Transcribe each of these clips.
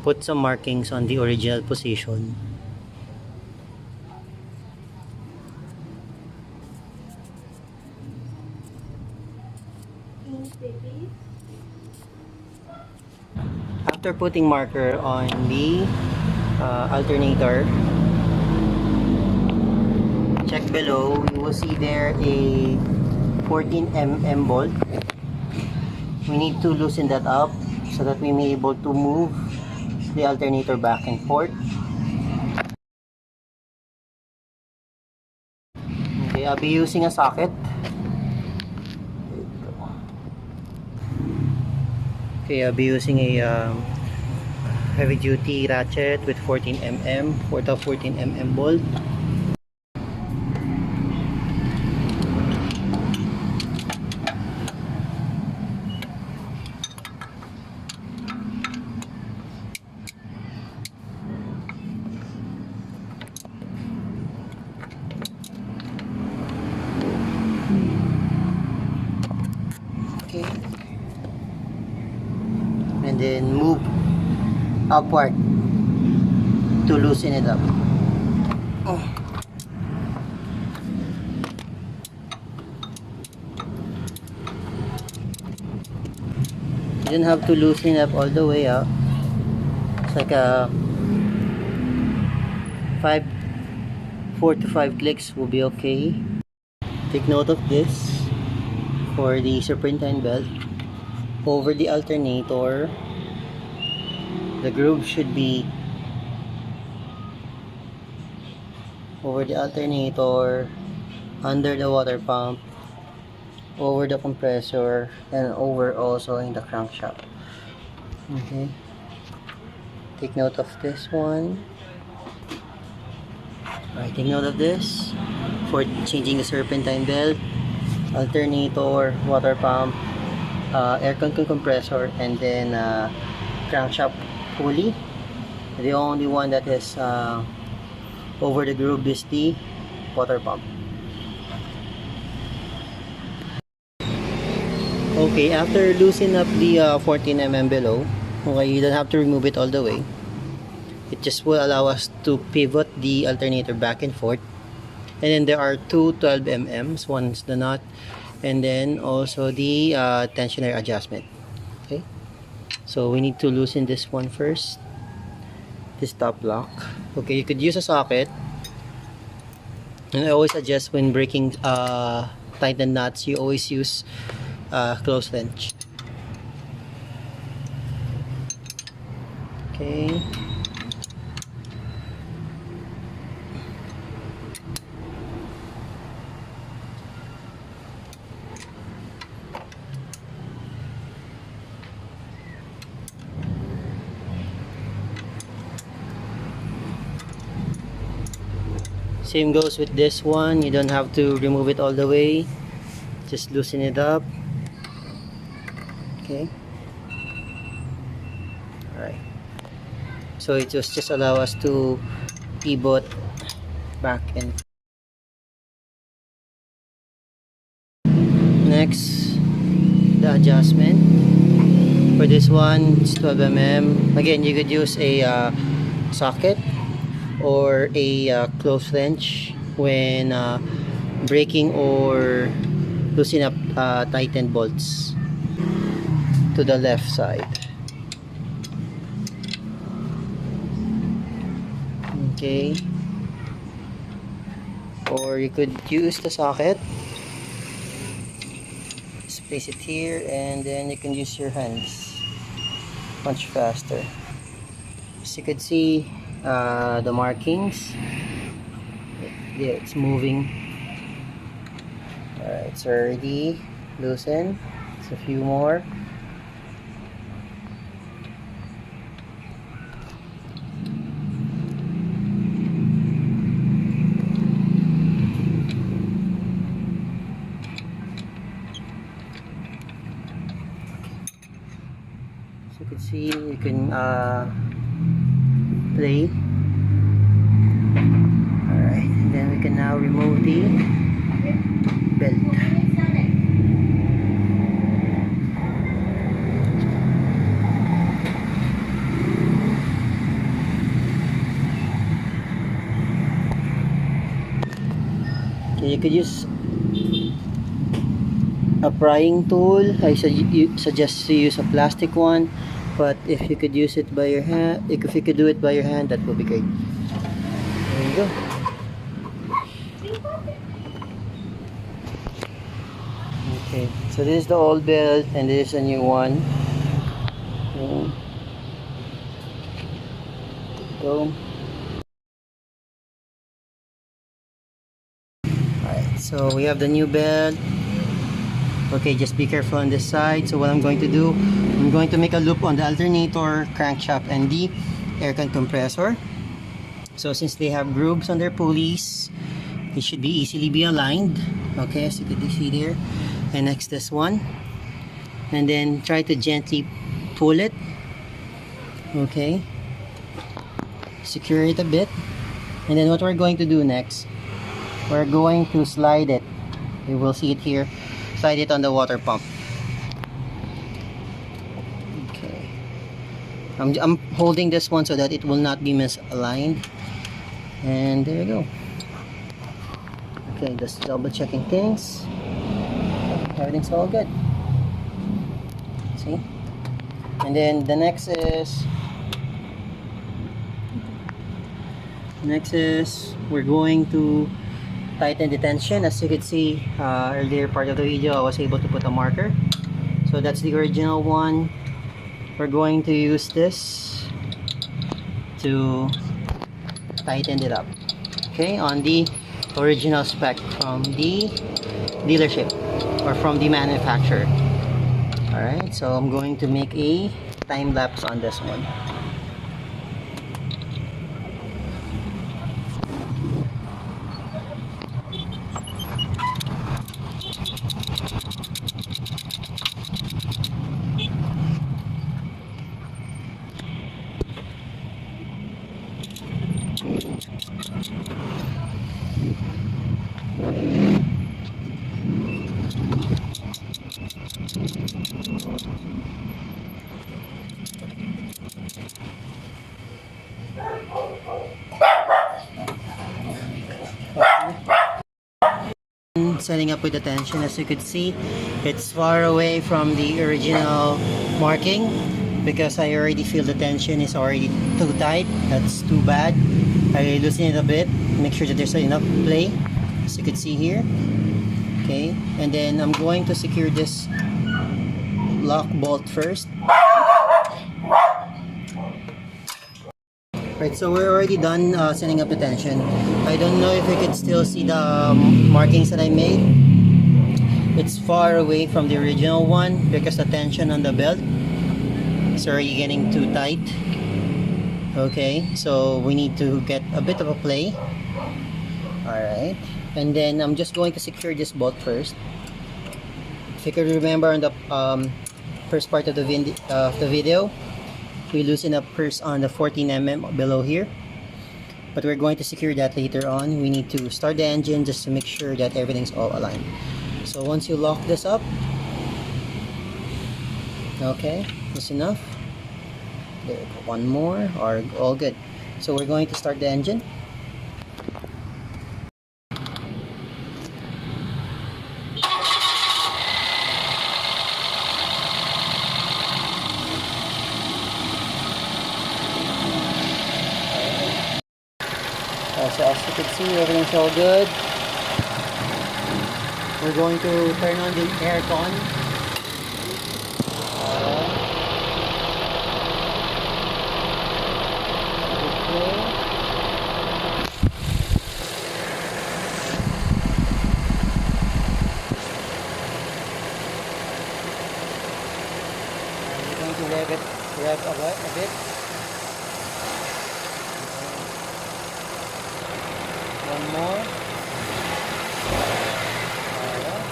put some markings on the original position. After putting marker on the alternator, check below, you will see there a 14 mm bolt. We need to loosen that up so that we may be able to move the alternator back and forth. Okay, I'll be using a socket. Okay, I'll be using a heavy duty ratchet with 14 mm, 14 mm bolt. Okay, and then move upward to loosen it up. You don't have to loosen it up all the way up. It's like a 4 to 5 clicks will be okay. Take note of this for the serpentine belt. Over the alternator, the groove should be over the alternator, under the water pump, over the compressor, and over also in the crankshaft. Okay, take note of this one. Alright, take note of this for changing the serpentine belt, alternator, water pump, air compressor, and then crankshaft pulley. The only one that is over the groove is the water pump. Okay, after loosening up the 14 mm below, okay, you don't have to remove it all the way. It just will allow us to pivot the alternator back and forth. And then there are two 12 mm's, one's the nut, and then also the tensioner adjustment. Okay, so we need to loosen this one first, this top block. Okay, you could use a socket, and I always suggest when breaking tightened nuts, you always use close wrench. Okay, same goes with this one. You don't have to remove it all the way, just loosen it up. Okay, alright, so it just allow us to pivot back and next, the adjustment for this one is 12 mm. Again, you could use a socket or a close wrench when breaking or loosening up tightened bolts to the left side. Okay, or you could use the socket, just place it here, and then you can use your hands much faster. As you could see, the markings, yeah, it's moving. Alright, it's already loosened. It's a few more. As you can see, you can play. Alright, and then we can now remove the belt. could use a prying tool. I suggest to use a plastic one, but if you could use it by your hand, if you could do it by your hand, that would be great. There you go. Okay, so this is the old belt and this is a new one. Go. Alright, so we have the new belt. Okay, just be careful on this side. So what I'm going to do, I'm going to make a loop on the alternator, crankshaft, and the aircon compressor. So since they have grooves on their pulleys, they should be easily be aligned. Okay, as you can see there. And next this one. And then try to gently pull it. Okay. Secure it a bit. And then what we're going to do next, we're going to slide it. You will see it here. Slide it on the water pump. Okay. I'm holding this one so that it will not be misaligned. And there you go. Okay, just double checking things. Everything's all good. See? And then the next is we're going to tighten the tension. As you could see earlier part of the video, I was able to put a marker. So that's the original one. We're going to use this to tighten it up. Okay, on the original spec from the dealership or from the manufacturer. Alright, so I'm going to make a time lapse on this one. Setting up with the tension, as you could see, it's far away from the original marking because I already feel the tension is already too tight. That's too bad. I loosen it a bit, make sure that there's enough play, as you could see here. Okay, and then I'm going to secure this lock bolt first. Right, so we're already done setting up the tension. I don't know if you can still see the markings that I made. It's far away from the original one because the tension on the belt is already getting too tight. Okay, so we need to get a bit of a play. Alright, and then I'm just going to secure this bolt first. If you can remember on the first part of the video, we loosen up first on the 14mm below here, but we're going to secure that later on. We need to start the engine just to make sure that everything's all aligned. So once you lock this up, okay, that's enough. There, one more, or all good. So we're going to start the engine. So as you can see, everything's all good. We're going to turn on the aircon. We're going to rev a bit. One more. Alright.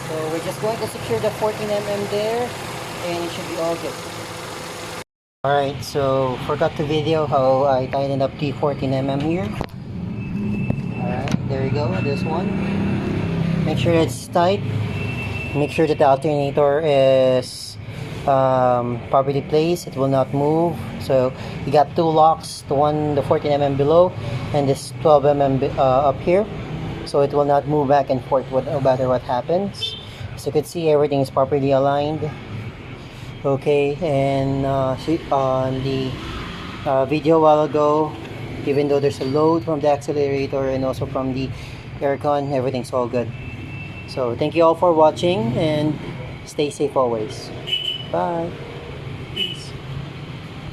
So we're just going to secure the 14mm there and it should be all good. Alright, so forgot to video how I tightened up the 14mm here. Alright, there you go, this one. Make sure it's tight. Make sure that the alternator is properly placed. It will not move. So you got two locks, the 14 mm below and this 12 mm up here, so it will not move back and forth no matter what happens. So you can see everything is properly aligned. Okay, and on the video a while ago, even though there's a load from the accelerator and also from the aircon, everything's all good. So thank you all for watching and stay safe always. Bye.